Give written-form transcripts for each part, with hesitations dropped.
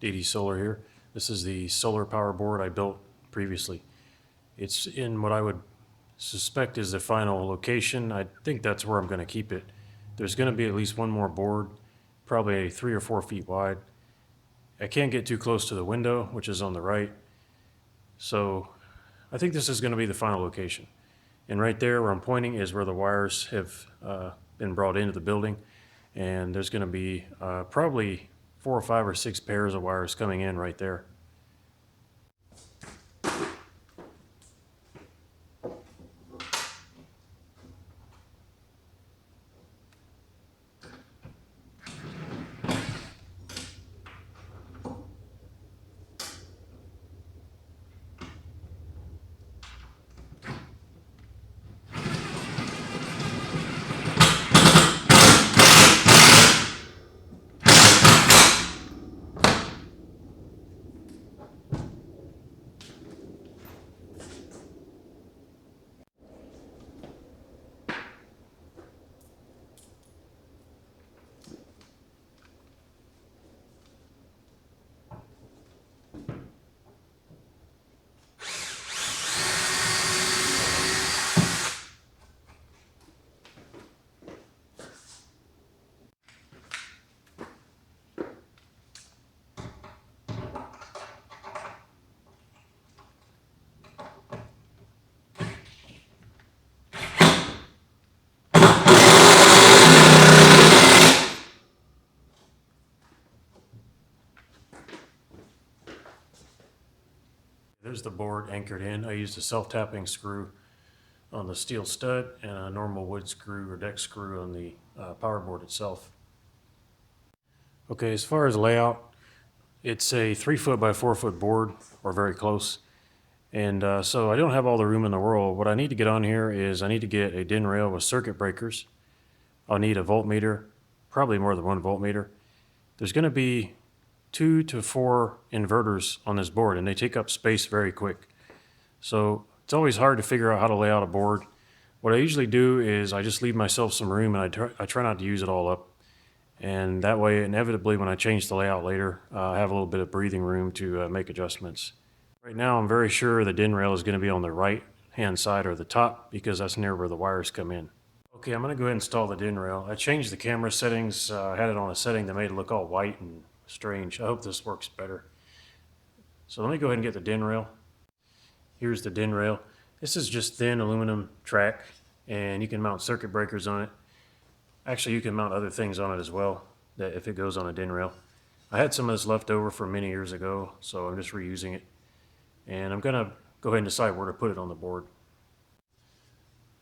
DDSolar here. This is the solar power board I built previously. It's in what I would suspect is the final location. I think that's where I'm going to keep it. There's going to be at least one more board, probably 3 or 4 feet wide. I can't get too close to the window, which is on the right. So I think this is going to be the final location. And right there where I'm pointing is where the wires have been brought into the building. And there's going to be probably 4 or 5 or 6 pairs of wires coming in right there. There's the board anchored in. I used a self-tapping screw on the steel stud and a normal wood screw or deck screw on the power board itself. Okay, as far as layout, it's a 3 foot by 4 foot board, or very close. And so I don't have all the room in the world. What I need to get on here is I need to get a DIN rail with circuit breakers. I'll need a voltmeter, probably more than 1 voltmeter. There's going to be 2 to 4 inverters on this board, and they take up space very quick. So it's always hard to figure out how to lay out a board. What I usually do is I just leave myself some room, and I try not to use it all up. And that way, inevitably, when I change the layout later, I have a little bit of breathing room to make adjustments. Right now, I'm very sure the DIN rail is going to be on the right-hand side or the top, because that's near where the wires come in. Okay, I'm going to go ahead and install the DIN rail. I changed the camera settings. I had it on a setting that made it look all white and strange. I hope this works better. So let me go ahead and get the DIN rail. Here's the DIN rail. This is just thin aluminum track, and you can mount circuit breakers on it. Actually, you can mount other things on it as well, that if it goes on a DIN rail. I had some of this left over from many years ago, so I'm just reusing it. And I'm gonna go ahead and decide where to put it on the board.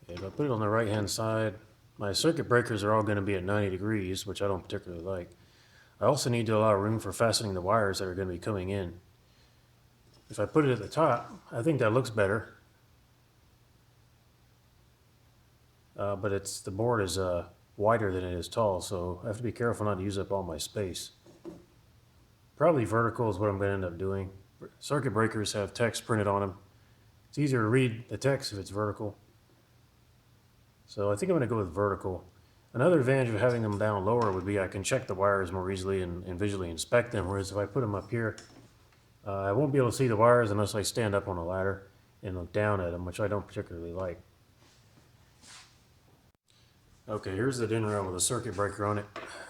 If I put it on the right-hand side, my circuit breakers are all gonna be at 90 degrees, which I don't particularly like. I also need to allow room for fastening the wires that are gonna be coming in. If I put it at the top, I think that looks better. But the board is wider than it is tall, so I have to be careful not to use up all my space. Probably vertical is what I'm going to end up doing. Circuit breakers have text printed on them. It's easier to read the text if it's vertical. So I think I'm going to go with vertical. Another advantage of having them down lower would be I can check the wires more easily and visually inspect them, whereas if I put them up here, I won't be able to see the wires unless I stand up on a ladder and look down at them, which I don't particularly like. Okay, here's the DIN rail with a circuit breaker on it.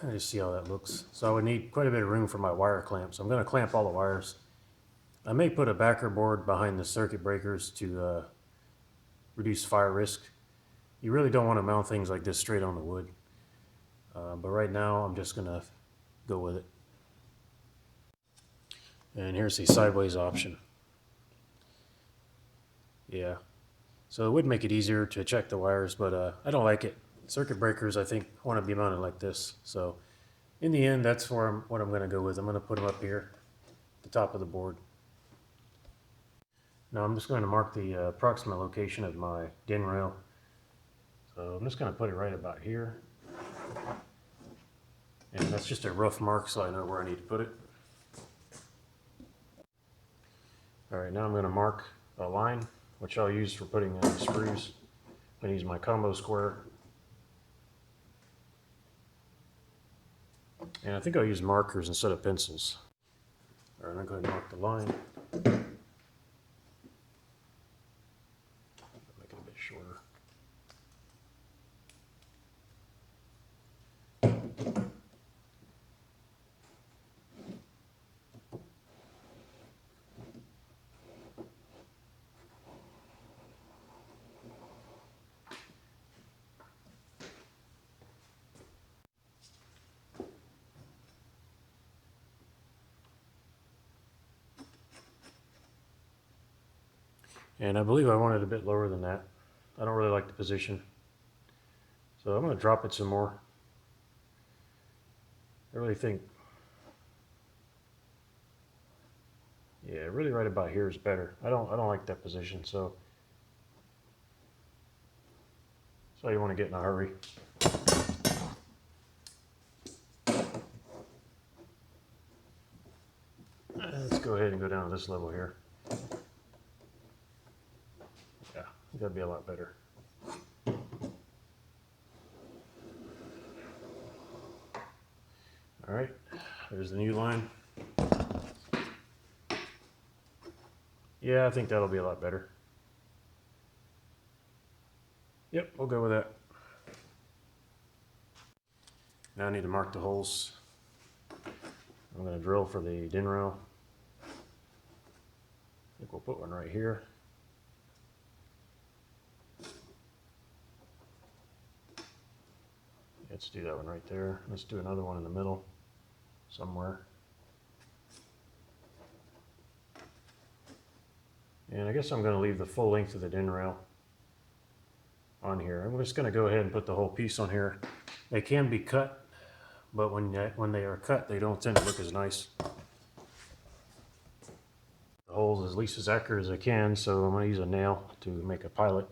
I just see how that looks. So I would need quite a bit of room for my wire clamps. I'm going to clamp all the wires. I may put a backer board behind the circuit breakers to reduce fire risk. You really don't want to mount things like this straight on the wood. But right now I'm just going to go with it. And here's the sideways option. Yeah, so it would make it easier to check the wires, but I don't like it. Circuit breakers, I think, want to be mounted like this. So in the end, that's what I'm going to go with. I'm going to put them up here at the top of the board. Now I'm just going to mark the approximate location of my DIN rail. So I'm just going to put it right about here. And that's just a rough mark so I know where I need to put it. All right, now I'm going to mark a line, which I'll use for putting in screws. I'm going to use my combo square. And I think I'll use markers instead of pencils. All right, I'm going to go ahead and mark the line. Make it a bit shorter. And I believe I want it a bit lower than that. I don't really like the position. So I'm going to drop it some more. I really think, yeah, really right about here is better. I don't like that position, so that's why you want to get in a hurry. Let's go ahead and go down to this level here. Yeah, that'd be a lot better. All right, there's the new line. Yeah, I think that'll be a lot better. Yep, we'll go with that. Now I need to mark the holes. I'm going to drill for the DIN rail. I think we'll put one right here. Let's do that one right there. Let's do another one in the middle somewhere. And I guess I'm going to leave the full length of the DIN rail on here. I'm just going to go ahead and put the whole piece on here. They can be cut, but when they are cut, they don't tend to look as nice. The holes as least as accurate as I can, so I'm going to use a nail to make a pilot.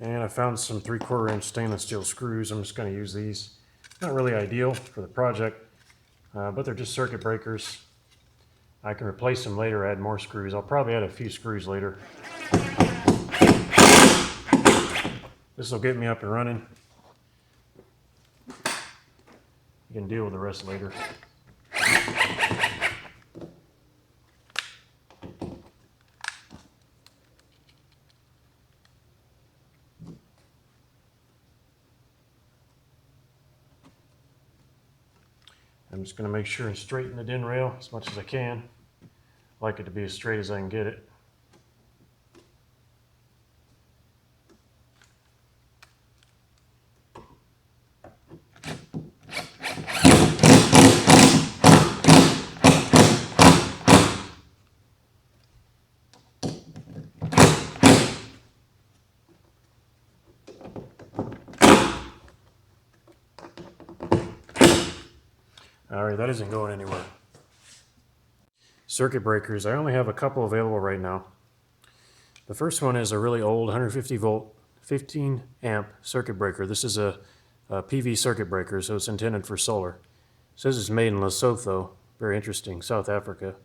And I found some 3/4 inch stainless steel screws. I'm just going to use these. Not really ideal for the project, but they're just circuit breakers. I can replace them later, add more screws. I'll probably add a few screws later. This will get me up and running. You can deal with the rest later. I'm just going to make sure and straighten the DIN rail as much as I can. I like it to be as straight as I can get it. All right, that isn't going anywhere. Circuit breakers, I only have a couple available right now. The first one is a really old 150 volt, 15 amp circuit breaker. This is a PV circuit breaker, so it's intended for solar. It says it's made in Lesotho, very interesting, South Africa,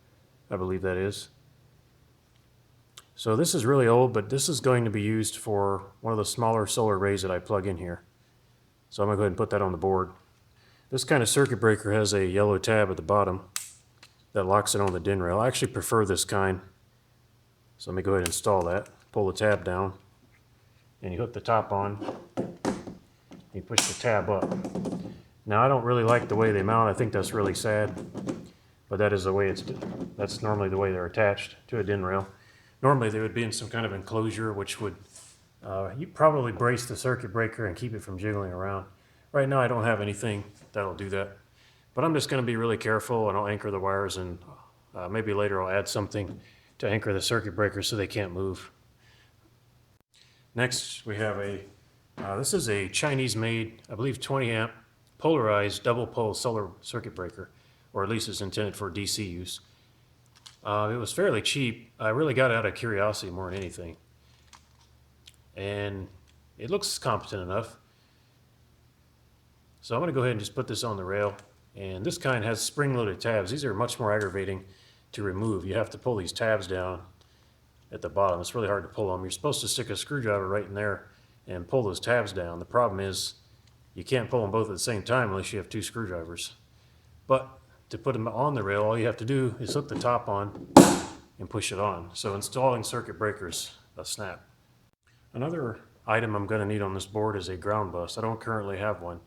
I believe that is. So this is really old, but this is going to be used for one of the smaller solar arrays that I plug in here. So I'm going to go ahead and put that on the board. This kind of circuit breaker has a yellow tab at the bottom that locks it on the DIN rail. I actually prefer this kind. So let me go ahead and install that. Pull the tab down and you hook the top on. You push the tab up. Now I don't really like the way they mount. I think that's really sad, but that is the way that's normally the way they're attached to a DIN rail. Normally they would be in some kind of enclosure which would You probably brace the circuit breaker and keep it from jiggling around. Right now I don't have anything that'll do that, but I'm just going to be really careful and I'll anchor the wires, and maybe later I'll add something to anchor the circuit breaker so they can't move. Next we have this is a Chinese made, I believe 20 amp polarized double pole solar circuit breaker, or at least it's intended for DC use. It was fairly cheap. I really got it out of curiosity more than anything. And it looks competent enough. So I'm going to go ahead and just put this on the rail. And this kind has spring-loaded tabs. These are much more aggravating to remove. You have to pull these tabs down at the bottom. It's really hard to pull them. You're supposed to stick a screwdriver right in there and pull those tabs down. The problem is you can't pull them both at the same time unless you have two screwdrivers. But to put them on the rail, all you have to do is hook the top on and push it on. So installing circuit breakers a snap. Another item I'm going to need on this board is a ground bus. I don't currently have one.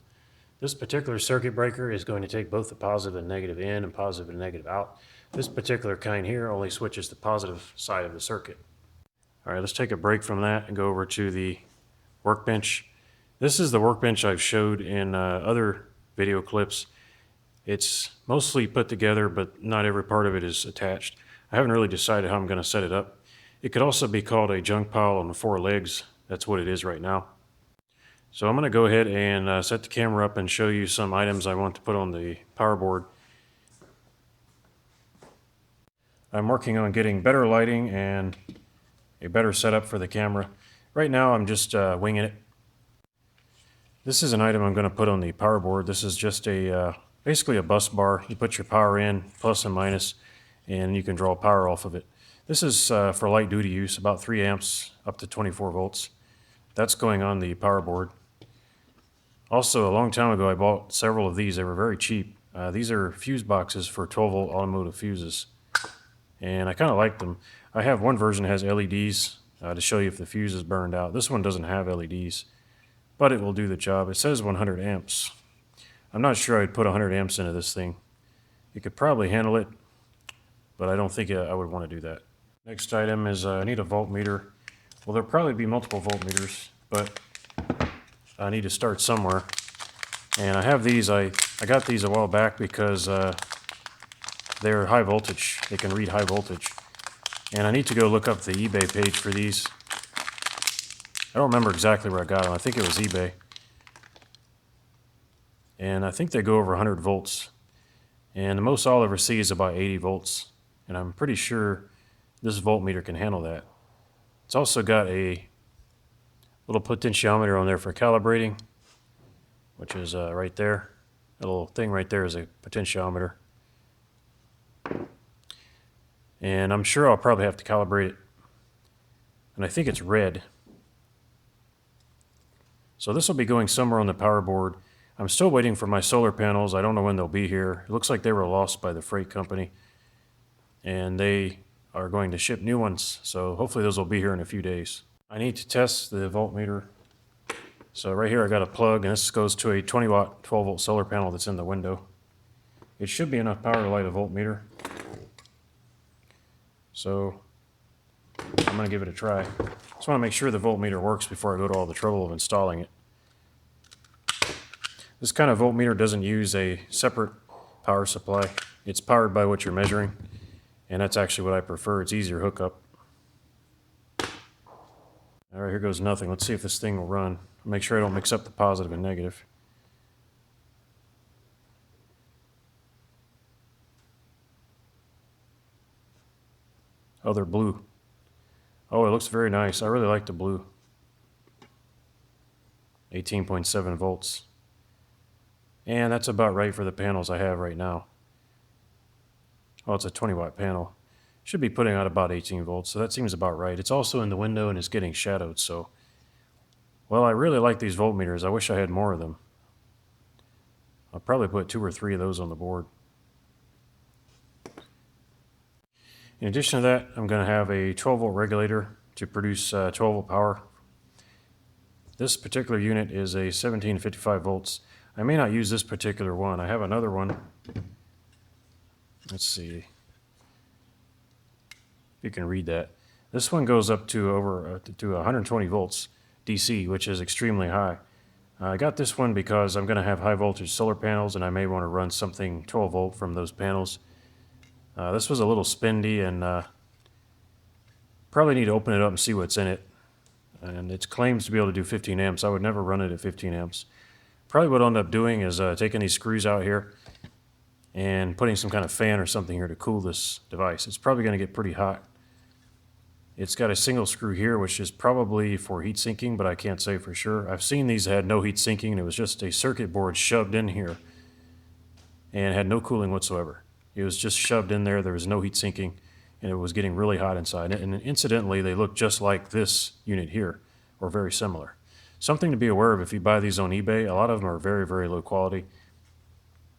This particular circuit breaker is going to take both the positive and negative in and positive and negative out. This particular kind here only switches the positive side of the circuit. All right, let's take a break from that and go over to the workbench. This is the workbench I've showed in other video clips. It's mostly put together, but not every part of it is attached. I haven't really decided how I'm going to set it up. It could also be called a junk pile on the four legs. That's what it is right now. So I'm going to go ahead and set the camera up and show you some items I want to put on the power board. I'm working on getting better lighting and a better setup for the camera. Right now I'm just winging it. This is an item I'm going to put on the power board. This is just basically a bus bar. You put your power in, plus and minus, and you can draw power off of it. This is for light duty use, about 3 amps up to 24 volts. That's going on the power board. Also, a long time ago I bought several of these. They were very cheap. These are fuse boxes for 12 volt automotive fuses, and I kind of like them. I have one version that has LEDs to show you if the fuse is burned out. This one doesn't have LEDs, but it will do the job. It says 100 amps. I'm not sure I'd put 100 amps into this thing. It could probably handle it, but I don't think I would want to do that. Next item is I need a voltmeter. Well, there'll probably be multiple voltmeters, but I need to start somewhere. And I have these. I got these a while back because they're high voltage. They can read high voltage. And I need to go look up the eBay page for these. I don't remember exactly where I got them. I think it was eBay. And I think they go over 100 volts. And the most I'll ever see is about 80 volts. And I'm pretty sure this voltmeter can handle that. It's also got a little potentiometer on there for calibrating, which is right there. That little thing right there is a potentiometer. And I'm sure I'll probably have to calibrate it. And I think it's red. So this will be going somewhere on the power board. I'm still waiting for my solar panels. I don't know when they'll be here. It looks like they were lost by the freight company, and they are going to ship new ones. So hopefully those will be here in a few days. I need to test the voltmeter. So right here I got a plug, and this goes to a 20 watt 12 volt solar panel that's in the window. It should be enough power to light a voltmeter. So I'm going to give it a try. Just want to make sure the voltmeter works before I go to all the trouble of installing it. This kind of voltmeter doesn't use a separate power supply. It's powered by what you're measuring, and that's actually what I prefer. It's easier hookup. All right, here goes nothing. Let's see if this thing will run. Make sure I don't mix up the positive and negative. Oh, they're blue. Oh, it looks very nice. I really like the blue. 18.7 volts. And that's about right for the panels I have right now. Oh, it's a 20 watt panel. Should be putting out about 18 volts, so that seems about right. It's also in the window and it's getting shadowed, so... Well, I really like these voltmeters. I wish I had more of them. I'll probably put 2 or 3 of those on the board. In addition to that, I'm going to have a 12 volt regulator to produce 12 volt power. This particular unit is a 1755 volts. I may not use this particular one. I have another one. Let's see if you can read that. This one goes up to over to 120 volts. DC, which is extremely high. I got this one because I'm going to have high voltage solar panels and I may want to run something 12 volt from those panels. This was a little spendy and probably need to open it up and see what's in it. And it claims to be able to do 15 amps. I would never run it at 15 amps. Probably what I'll end up doing is taking these screws out here and putting some kind of fan or something here to cool this device. It's probably going to get pretty hot. It's got a single screw here, which is probably for heat sinking, but I can't say for sure. I've seen these that had no heat sinking, and it was just a circuit board shoved in here and had no cooling whatsoever. It was just shoved in there. There was no heat sinking, and it was getting really hot inside. And incidentally, they look just like this unit here, or very similar. Something to be aware of if you buy these on eBay. A lot of them are very, very low quality.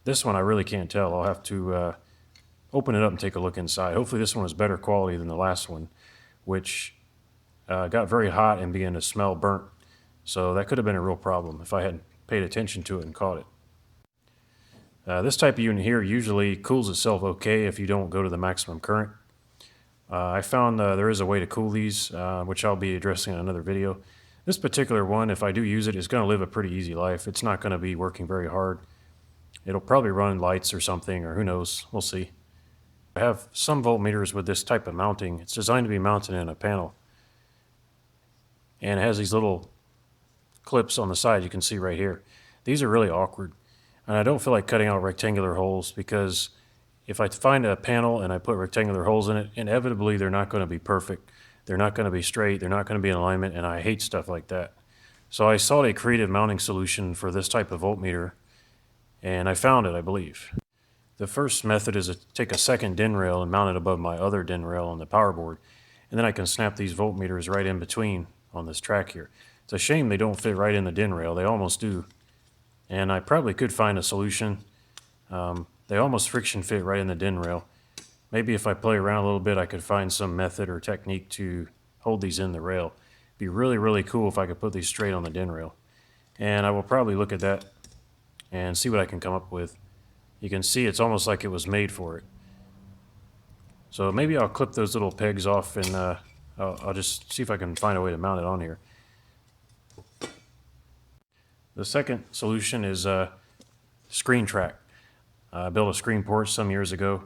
This one I really can't tell. I'll have to open it up and take a look inside. Hopefully this one is better quality than the last one, which got very hot and began to smell burnt. So that could have been a real problem if I hadn't paid attention to it and caught it. This type of unit here usually cools itself okay if you don't go to the maximum current. I found there is a way to cool these, which I'll be addressing in another video. This particular one, if I do use it, is going to live a pretty easy life. It's not going to be working very hard. It'll probably run lights or something, or who knows, we'll see. I have some voltmeters with this type of mounting. It's designed to be mounted in a panel. And it has these little clips on the side you can see right here. These are really awkward. And I don't feel like cutting out rectangular holes because if I find a panel and I put rectangular holes in it, inevitably they're not going to be perfect. They're not going to be straight. They're not going to be in alignment, and I hate stuff like that. So I sought a creative mounting solution for this type of voltmeter, and I found it, I believe. The first method is to take a second DIN rail and mount it above my other DIN rail on the power board, and then I can snap these voltmeters right in between on this track here. It's a shame they don't fit right in the DIN rail. They almost do. And I probably could find a solution. They almost friction fit right in the DIN rail. Maybe if I play around a little bit, I could find some method or technique to hold these in the rail. It'd be really, really cool if I could put these straight on the DIN rail. And I will probably look at that and see what I can come up with. You can see it's almost like it was made for it. So maybe I'll clip those little pegs off and I'll just see if I can find a way to mount it on here. The second solution is screen track. I built a screen porch some years ago,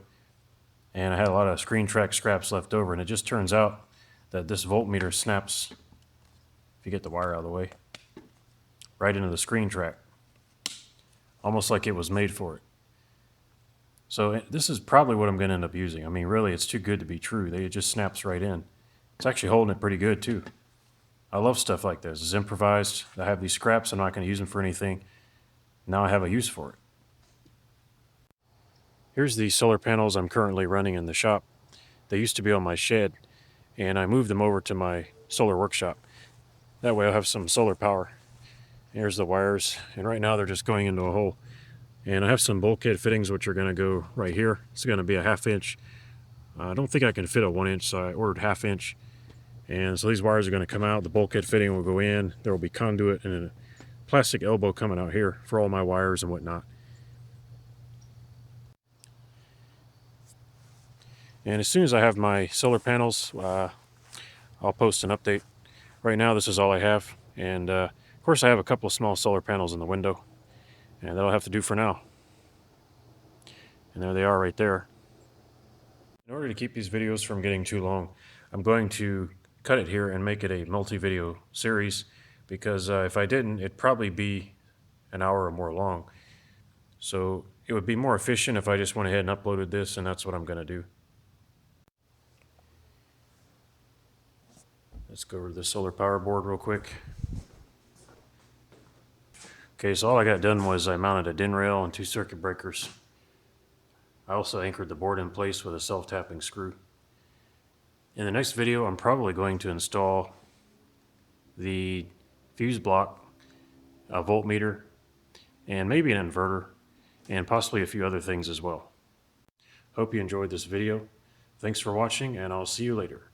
and I had a lot of screen track scraps left over, and it just turns out that this voltmeter snaps, if you get the wire out of the way, right into the screen track, almost like it was made for it. So this is probably what I'm going to end up using. I mean, really, it's too good to be true. It just snaps right in. It's actually holding it pretty good, too. I love stuff like this. It's improvised. I have these scraps. I'm not going to use them for anything. Now I have a use for it. Here's the solar panels I'm currently running in the shop. They used to be on my shed, and I moved them over to my solar workshop. That way I'll have some solar power. Here's the wires, and right now they're just going into a hole. And I have some bulkhead fittings which are going to go right here. It's going to be a 1/2 inch. I don't think I can fit a 1 inch, so I ordered 1/2 inch. And so these wires are going to come out. The bulkhead fitting will go in. There will be conduit and a plastic elbow coming out here for all my wires and whatnot. And as soon as I have my solar panels, I'll post an update. Right now this is all I have. And of course I have a couple of small solar panels in the window. And that'll have to do for now. And there they are right there. In order to keep these videos from getting too long, I'm going to cut it here and make it a multi-video series, because if I didn't, it'd probably be an hour or more long. So it would be more efficient if I just went ahead and uploaded this, and that's what I'm going to do. Let's go over to the solar power board real quick. Okay, so all I got done was I mounted a DIN rail and 2 circuit breakers. I also anchored the board in place with a self-tapping screw. In the next video, I'm probably going to install the fuse block, a voltmeter, and maybe an inverter, and possibly a few other things as well. Hope you enjoyed this video. Thanks for watching, and I'll see you later.